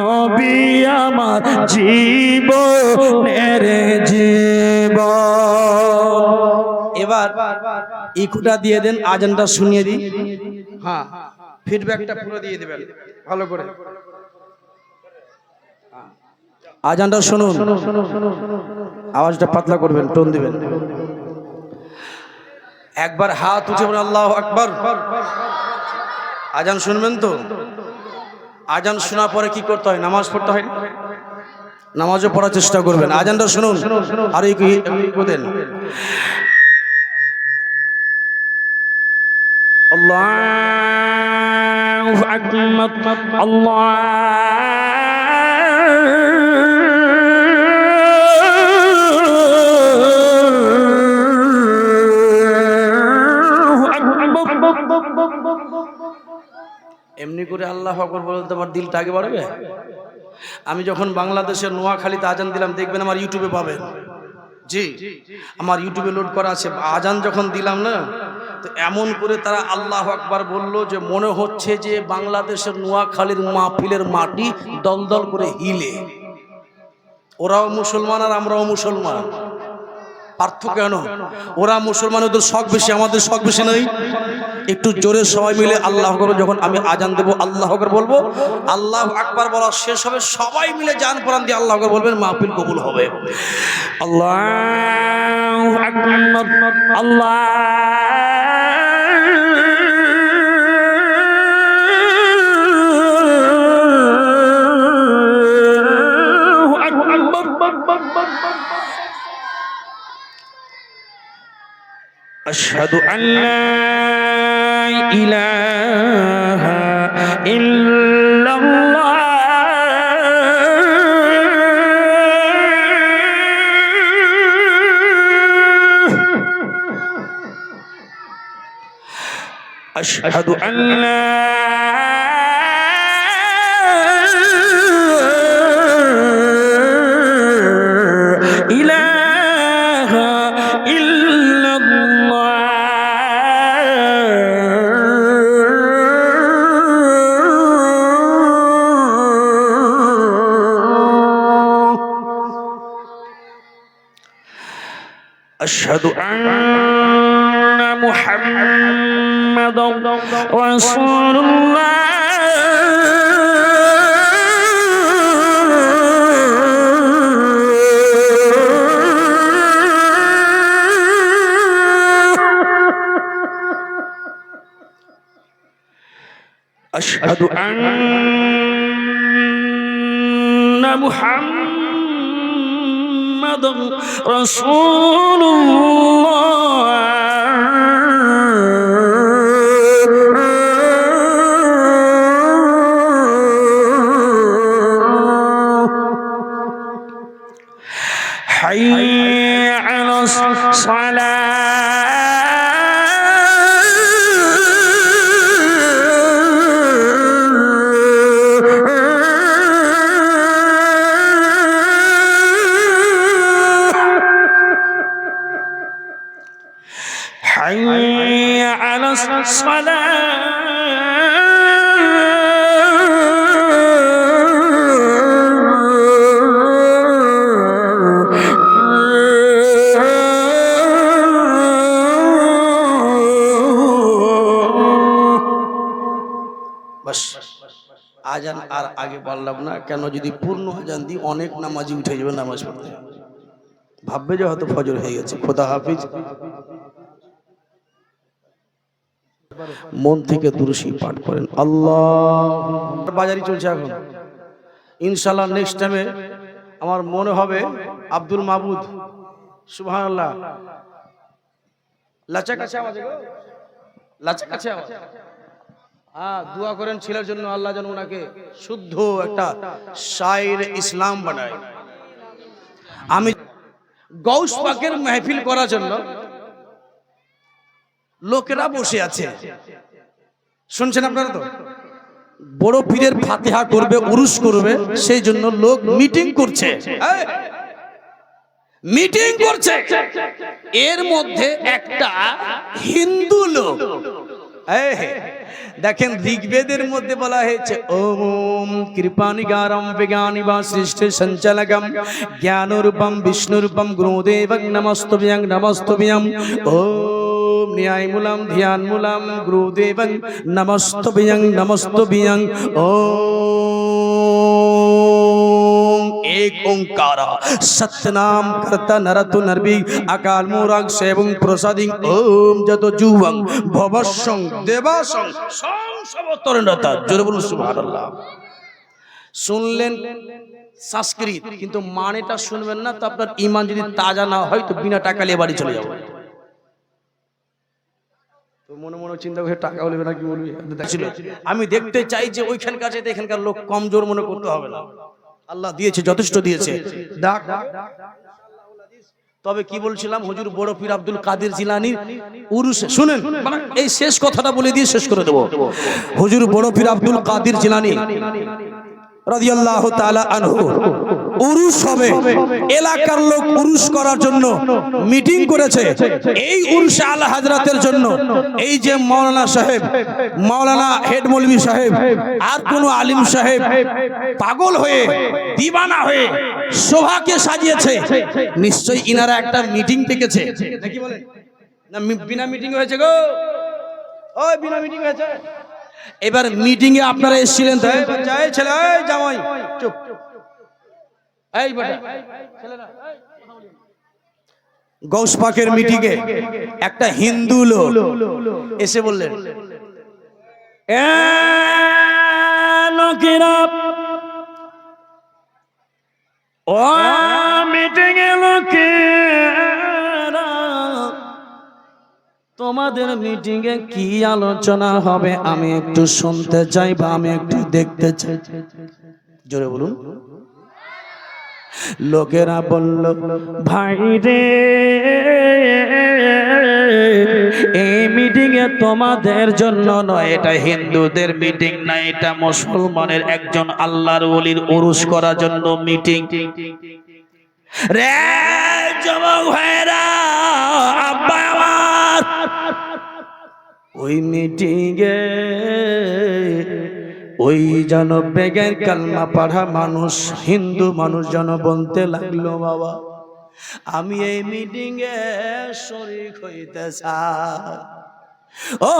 নবী আমার জীবনের জীবন। এবার ইকুটা দিয়ে দেন, আজানটা শুনিয়ে দিই। হ্যাঁ, ফিডব্যাকটা পুরো দিয়ে দিবেন ভালো করে। আজানটা শুনুন, আওয়াজটা পাতলা করবেন, টোন দিবেন। একবার হাত উঠে বলেন আল্লাহু আকবার। আজান শুনবেন তো? আজান শোনার পরে কি করতে হয়? নামাজ পড়তে হয়। নামাজও পড়ার চেষ্টা করবেন। আজানটা শুনুন আর একটু দেন। আল্লাহু আকবার, এমনি করে আল্লাহু আকবার বলতে আমার দিলটা আগে বাড়বে। আমি যখন বাংলাদেশের নোয়াখালীতে আজান দিলাম, দেখবেন আমার ইউটিউবে পাবেন। জি, আমার ইউটিউবে লোড করা আছে। আজান যখন দিলাম না, তো এমন করে তারা আল্লাহু আকবার বললো যে মনে হচ্ছে যে বাংলাদেশের নোয়াখালীর মাহফিলের মাটি দলদল করে হিলে। ওরাও মুসলমান আর আমরাও মুসলমান, পার্থক্য কেন? ওরা মুসলমান, ওদের শখ বেশি, আমাদের শখ বেশি নয়। একটু জোরে সবাই মিলে আল্লাহু আকবার, যখন আমি আজান দেবো আল্লাহু আকবার বলবো, আল্লাহু আকবার বলা শেষ হবে, সবাই মিলে জান প্রাণ দিয়ে আল্লাহু আকবার বলবেন, মাহফিল কবুল হবে। আল্লাহু আকবার, আশহাদু আল্লা ইলাহা ইল্লাল্লাহ আশহাদু আল্লা أشهد أن محمدا رسول الله أشهد أن محمدا رسول الله حي على الصلاة حي على বাস আজান আর আগে বললাম না কেন, যদি পূর্ণ আজান দিই অনেক নামাজি উঠে যাবে নামাজ পড়তে, ভাববে যে হয়তো ফজর হয়ে গেছে। খোদা হাফিজ। মন থেকে দুরূশি পাঠ করেন। আল্লাহ বাজারি চলছে এখন, ইনশাআল্লাহ নেক্সট টাইমে আমার মনে হবে আব্দুল মাবুদ, সুবহানাল্লাহ, লাচা কাছে আওয়াজ গো, লাচা কাছে আওয়াজ। হ্যাঁ, দোয়া করেন ছেলের জন্য, আল্লাহ যেন ওনাকে শুদ্ধ একটা শায়ের ইসলাম বানায়। আমি গৌস পাকের মাহফিল করার জন্য লোকেরা বসে আছে, শুনছেন আপনারা তো? বড় পীরের ফাতিহা করবে, উরুস করবে, সেই জন্য লোক মিটিং করছে, মিটিং করছে। এর মধ্যে একটা হিন্দু লোক, দেখেন ঋগ্বেদের মধ্যে বলা হয়েছে ওম কৃপানিগারম বিজ্ঞানিবা সৃষ্টি সঞ্চালকম জ্ঞানরূপম বিষ্ণুরূপম গুরুদেবং নমস্তুভ্যং নমস্তুভ্যং ওম ন্যায়মূলম ধ্যানমূলম গুরুদেবং নমস্তুভ্যং নমস্তুভ্যং ওম এক ওঙ্কার সত্যনাম কর্তা নরতু নরবি অকাল মূরং সেবং প্রসাদিং ওম যত যুবং ভবসং দেবাসং সংসবতরণতা। জোরে বলুন সুবহানাল্লাহ। শুনলেন সংস্কৃত, কিন্তু মানেটা শুনবেন না, তো আপনার ঈমান যদি তাজা না হয় তো বিনা টাকা নিয়ে বাড়ি চলে যাবো। তো মনে মনে চিন্তা করে টাকা বলবে না কি বলবি, আমি দেখতে চাই যে ওইখানকার চাইতে এখানকার লোক কমজোর মনে করতে হবে না, আল্লাহ দিয়েছে, যথেষ্ট দিয়েছে। ডাক তবে কি বলছিলাম, হুজুর বড় পীর আব্দুল কাদের জিলানীর উরুসে শুনেন, এই শেষ কথাটা বলে দিয়ে শেষ করে দেব। হুজুর বড় পীর আব্দুল কাদের জিলানী রাদিয়াল্লাহু তাআলা আনহু উরুস হবে, এলাকার লোক উরুস করার জন্য মিটিং করেছে। এই উরুসে আলা হযরতের জন্য এই যে মাওলানা সাহেব, মাওলানা হেড মৌলভী সাহেব আর কোন আলিম সাহেব পাগল হয়ে দিওয়ানা হয়ে শোভাকে সাজিয়েছে, নিশ্চয়ই ইনারা একটা মিটিং ডেকেছে নাকি বলেন না? বিনা মিটিং হয়েছে গো, ওই বিনা মিটিং হয়েছে। এবার মিটিং এ আপনারা এসেছিলেন, তাই এই ছেলে, এই জামাই চুপ, এই বেটা ছেলেরা, গৌস পাকের মিটিং এ একটা হিন্দু লোক এসে বললেন, এ লোকেরা, ও মিটিং এ লোকেরা, তোমাদের মিটিং এ কি আলোচনা হবে আমি একটু শুনতে চাই বা আমি একটু দেখতে চাই। জোরে বলুন। লোকেরা বলল, ভাই রে, এই মিটিং এ তোমাদের জন্য নয়, এটা হিন্দুদের মিটিং না, এটা মুসলমানের একজন আল্লাহর ওলির উরুস করার জন্য মিটিং। রে যুবক ভাইরা, আব্বা আমার, ওই মিটিং এ ওই যেন বেগের কালমা পড়া মানুষ, হিন্দু মানুষ যেন বলতে লাগলো, বাবা আমি এই মিটিং এ শরীক হইতে চাই। ও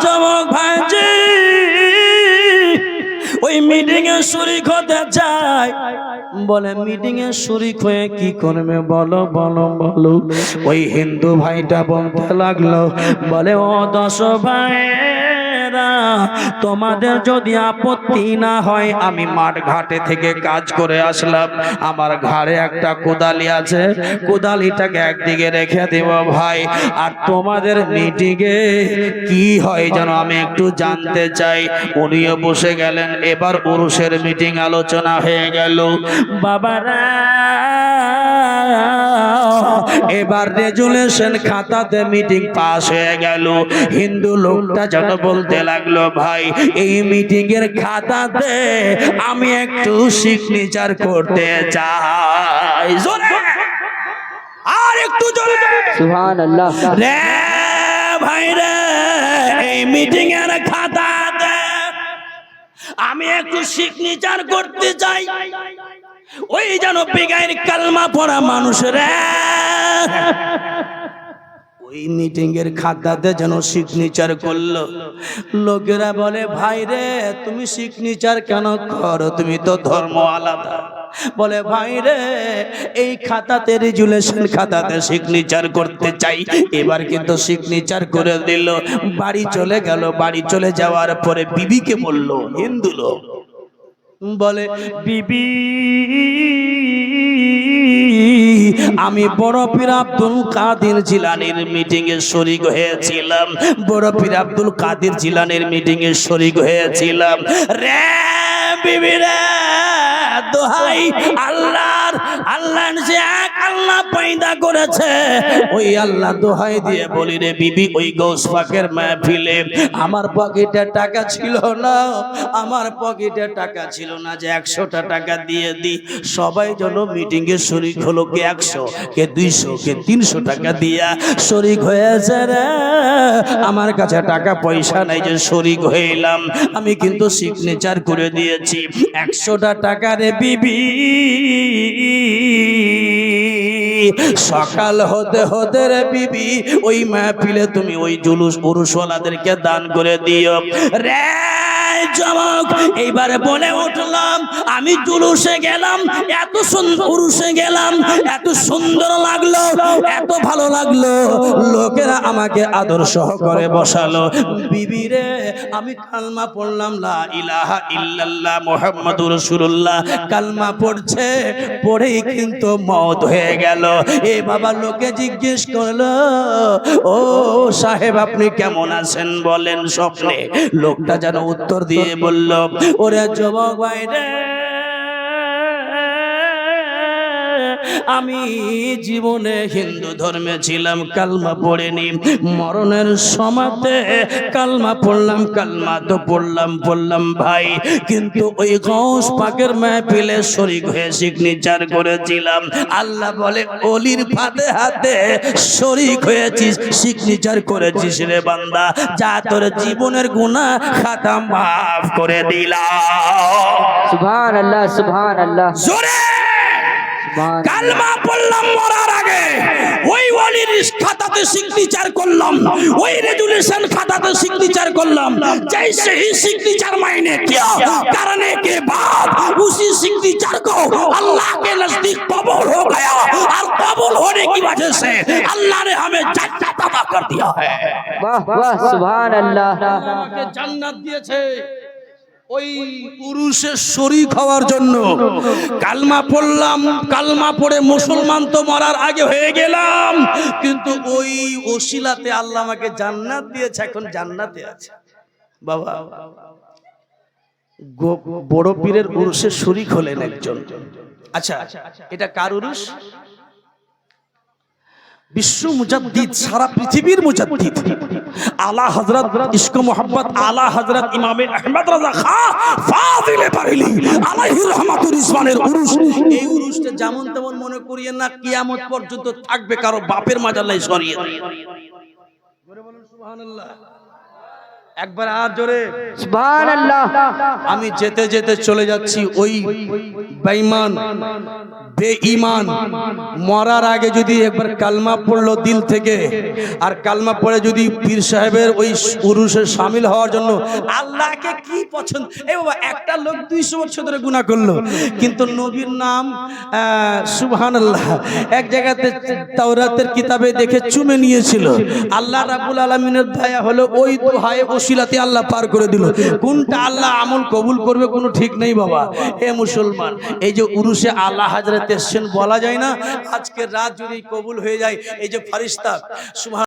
যুবক ভাইজি, ওই মিটিং এ শরীক হতে চাই। বলে মিটিং এ শরীক হয়ে কি করবে, বলো বলো বলো। ওই হিন্দু ভাইটা বলতে লাগলো, বলে ও 10 ভাইরা, তোমাদের যদি আপত্তি না হয়, আমি মাঠ ঘাটে থেকে কাজ করে আসলাম, আমার ঘাড়ে একটা কোদালি আছে, কোদালিটাকে একদিকে রেখে দেব ভাই, আর তোমাদের মিটিং এ কি হয় যেন আমি একটু জানতে চাই। উনিও বসে গেলেন। এবার উরুসের মিটিং আলোচনা হয়ে গেল। বাবারা, এবার রেজুলেশন খাতাতে মিটিং পাস হয়ে গেল। হিন্দু লোকটা যেন বলতে লাগলো, ভাই এই মিটিং এর খাতাতে আমি একটু সিগনেচার করতে চাই। জোরে আর একটু জোরে, সুবহানাল্লাহ। রে ভাই রে, এই মিটিং এর খাতাতে আমি একটু সিগনেচার করতে চাই। ওই যেন বেগাইর কালমা পড়া মানুষের ওই মিটিং এর খাতাতে যেন সিগনেচার করলো। লোকেরা বলে, ভাই রে তুমি সিগনেচার কেন করো, তুমি তো ধর্ম আলাদা। বলে, ভাই রে এই খাতাতে, রেজুলেশন খাতাতে সিগনেচার করতে চাই। এবার কিন্তু সিগনেচার করে দিল, বাড়ি চলে গেল। বাড়ি চলে যাওয়ার পরে বিবিকে বলল, হিন্দু লোক বলে, বিবি আমি বড় পীর আব্দুল কাদের জিলানীর মিটিং এ শরীক হয়েছিলাম, বড় পীর আব্দুল কাদের জিলানীর মিটিং এ শরীক হয়েছিলাম। রে বিবি রে, দোহাই আল্লাহর, আল্লাহ যে এক আল্লাহ পয়দা করেছে, ওই আল্লাহ দোহাই দিয়ে বলি রে বিবি, ওই গৌস পাকের মাহফিলে আমার পকেটে টাকা ছিল না, আমার পকেটে টাকা ছিল না যে 100টা টাকা দিয়ে দি। সবাই যেন মিটিং এ শরীক হলো, কে 100, কে 200, কে 300 টাকা দিয়া শরীক হয়েছে রে। আমার কাছে টাকা পয়সা নাই যে শরীক হইলাম, আমি কিন্তু সিগনেচার করে দিয়েছি 100টা টাকা রে বিবি। সকাল হতে হতে রে বিবি, ওই মাহফিলে তুমি ওই জুলুস পুরুষওয়ালাদেরকে দান করে দিও রে এই যুবক এইবারে বলে উঠলাম, আমি জুলুসে গেলাম, এত সুন্দর উরুসে গেলাম, এত সুন্দর লাগলো, এত ভালো লাগলো, লোকেরা আমাকে আদর সহকারে বসালো। বিবি রে, আমি কালমা পড়লাম, লা ইলাহা ইল্লাল্লাহ মুহাম্মাদুর রাসূলুল্লাহ, কালমা পড়ছে, পড়েই কিন্তু মওত হয়ে গেল। এ বাবা লোকে জিজ্ঞেস করলো, ও সাহেব আপনি কেমন আছেন বলেন স্বপ্নে? লোকটা যেন উত্তর দিয়ে বলল, ওরে যুবক ভাই রে, আমি জীবনে হিন্দু ধর্মে ছিলাম, কালমা পড়িনি, মরণের সময়তে কালমা পড়লাম, কালমা তো পড়লাম ভাই, কিন্তু ওই গৌস পাকের মাহফিলে শরীক হয়ে সিগনেচার করেছিলাম। আল্লাহ বলে, অলির ফাতিহাতে শরীক হয়েছিস, সিগনেচার করেছিস রে বান্দা, যা তোর জীবনের গুনাহ খাতা মাফ করে দিলাম। সুবহানাল্লাহ, সুবহানাল্লাহ, জোরে কালমা পড়লাম মরার আগে, ওই ওলির খাতাতে সিগনেচার করলাম, ওই রেজুলেশন খাতাতে সিগনেচার করলাম, जैसे ही सिग्नेचर मैंने किया, करने के बाद उसी सिग्नेचर को अल्लाह के नजदीक कबूल हो गया, और कबूल होने की वजह से अल्लाह ने हमें जन्नत अता कर दिया है। वाह वाह, सुबहानाल्लाह, আমাকে জান্নাত দিয়েছে ওই পুরুষের শরীক হওয়ার জন্য। কালমা পড়লাম, কালমা পড়ে মুসলমান তো মরার আগে হয়ে গেলাম, কিন্তু ওই ওসিলাতে আল্লাহ আমাকে জান্নাত দিয়েছে, এখন জান্নাতে আছে। বাবা বড় পীরের উরুসের শরীক হলেন একজন। আচ্ছা, এটা কার উরুস? বিশ্ব মুজাদ্দিদ, সারা পৃথিবীর মুজাদ্দিদ আলা হযরত ইশক মোহাম্মদ আলা হযরত ইমামে আহমদ রাজা খাঁ ফাজিলে বারেলী আলাইহি রহমাতুর রিজওয়ানের উরুস। এই উরুসটা যেমন তেমন মনে করিয়েন না, কিয়ামত পর্যন্ত থাকবে, কারো বাপের মাজালাই সরিয়ে জোরে বলুন সুবহানাল্লাহ, একবার আর জোরে সুবহানাল্লাহ। আমি যেতে যেতে চলে যাচ্ছি, ওই বেঈমান বেঈমান মরার আগে যদি একবার কালমা পড়লো দিল থেকে, আর কালমা পড়ে যদি পীর সাহেবের ওই উরুসে শামিল হওয়ার জন্য, আল্লাহকে কি পছন্দ। এ বাবা, একটা লোক 200 বছর ধরে গুনাহ করলো, কিন্তু নবীর নাম সুবহানাল্লাহ এক জায়গাতে তাওরাতের কিতাবে দেখে চুমে নিয়েছিল। আল্লাহ রাব্বুল আলামিনের দয়া হলো, ওই দোহায়ে ওসিলাতে আল্লাহ পার করে দিল। কোনটা আল্লাহ আমল কবুল করবে কোনো ঠিক নেই বাবা। হে মুসলমান, এই যে উরুসে আলা হযরত এসেছেন বলা যায় না, আজকের রাত যদি কবুল হয়ে যায়, এই যে ফারিস্তা সুবহান